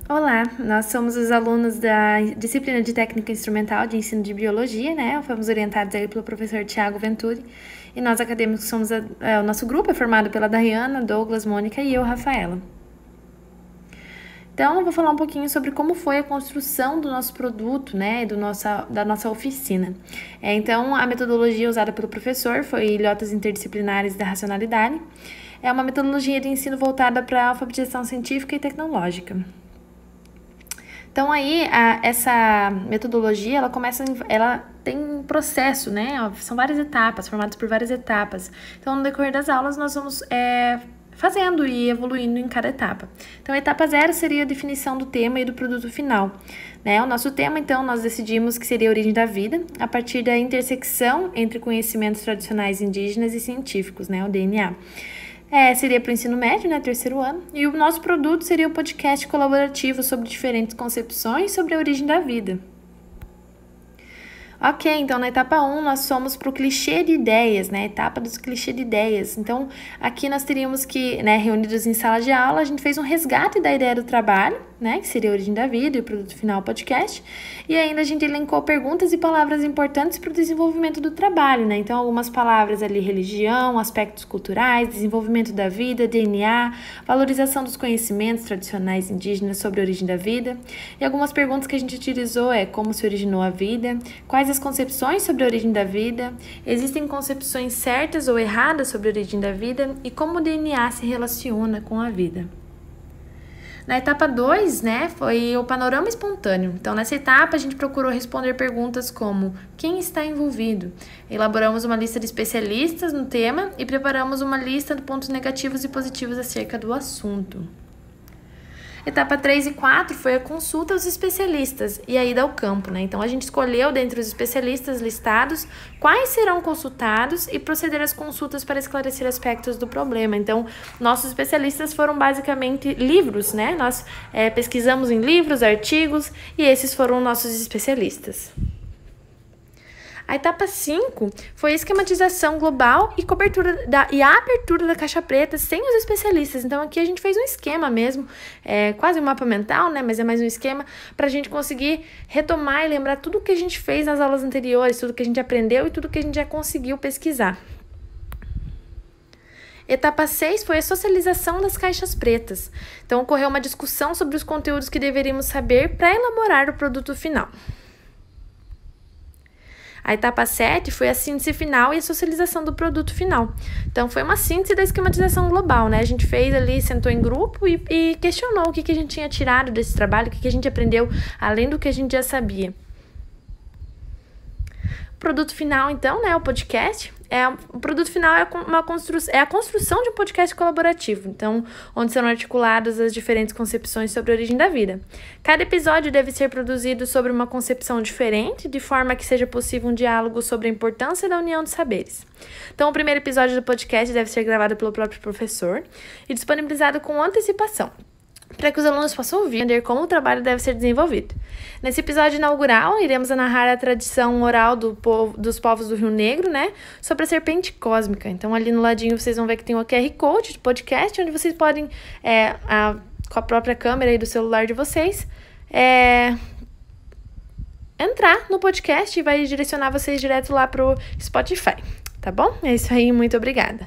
Olá, nós somos os alunos da disciplina de Técnica Instrumental de Ensino de Biologia, né? Fomos orientados aí pelo professor Tiago Venturi e nós acadêmicos somos o nosso grupo é formado pela Dariana, Douglas, Mônica e eu, Rafaela. Então, eu vou falar um pouquinho sobre como foi a construção do nosso produto, né, da nossa oficina. Então, a metodologia usada pelo professor foi Ilhotas Interdisciplinares da Racionalidade. É uma metodologia de ensino voltada para a alfabetização científica e tecnológica. Então aí, essa metodologia, ela tem um processo, né? São várias etapas, formadas por várias etapas. Então, no decorrer das aulas, nós vamos fazendo e evoluindo em cada etapa. Então, a etapa 0 seria a definição do tema e do produto final, né? O nosso tema, então, nós decidimos que seria a origem da vida, a partir da intersecção entre conhecimentos tradicionais indígenas e científicos, né? O DNA. Seria para o ensino médio, né, terceiro ano, e o nosso produto seria o podcast colaborativo sobre diferentes concepções sobre a origem da vida. Ok, então na etapa 1 nós fomos para o clichê de ideias, né, etapa dos clichês de ideias. Então aqui nós teríamos que, né, reunidos em sala de aula, a gente fez um resgate da ideia do trabalho, né, que seria a origem da vida e o produto final podcast, e ainda a gente elencou perguntas e palavras importantes para o desenvolvimento do trabalho, né, então algumas palavras ali, religião, aspectos culturais, desenvolvimento da vida, DNA, valorização dos conhecimentos tradicionais indígenas sobre a origem da vida, e algumas perguntas que a gente utilizou como se originou a vida, quais as concepções sobre a origem da vida, existem concepções certas ou erradas sobre a origem da vida e como o DNA se relaciona com a vida. Na etapa 2, né, foi o panorama espontâneo. Então, nessa etapa, a gente procurou responder perguntas como: quem está envolvido? Elaboramos uma lista de especialistas no tema e preparamos uma lista de pontos negativos e positivos acerca do assunto. Etapa 3 e 4 foi a consulta aos especialistas e a ida ao campo, né? Então, a gente escolheu dentre os especialistas listados quais serão consultados e proceder às consultas para esclarecer aspectos do problema. Então, nossos especialistas foram basicamente livros, né? Nós pesquisamos em livros, artigos e esses foram nossos especialistas. A etapa 5 foi a esquematização global e a abertura da caixa preta sem os especialistas. Então, aqui a gente fez um esquema mesmo, quase um mapa mental, né? Mas é mais um esquema para a gente conseguir retomar e lembrar tudo que a gente fez nas aulas anteriores, tudo que a gente aprendeu e tudo que a gente já conseguiu pesquisar. Etapa 6 foi a socialização das caixas pretas. Então, ocorreu uma discussão sobre os conteúdos que deveríamos saber para elaborar o produto final. A etapa 7 foi a síntese final e a socialização do produto final. Então, foi uma síntese da esquematização global, né? A gente fez ali, sentou em grupo e questionou o que a gente tinha tirado desse trabalho, o que a gente aprendeu, além do que a gente já sabia. O produto final, então, né, o podcast, o produto final é a construção de um podcast colaborativo, então, onde serão articuladas as diferentes concepções sobre a origem da vida. Cada episódio deve ser produzido sobre uma concepção diferente, de forma que seja possível um diálogo sobre a importância da união de saberes. Então, o primeiro episódio do podcast deve ser gravado pelo próprio professor e disponibilizado com antecipação, para que os alunos possam ouvir e entender como o trabalho deve ser desenvolvido. Nesse episódio inaugural, iremos narrar a tradição oral dos povos do Rio Negro, né, sobre a serpente cósmica. Então, ali no ladinho, vocês vão ver que tem o QR Code de podcast, onde vocês podem, com a própria câmera aí do celular de vocês, entrar no podcast e vai direcionar vocês direto lá para o Spotify, tá bom? É isso aí, muito obrigada.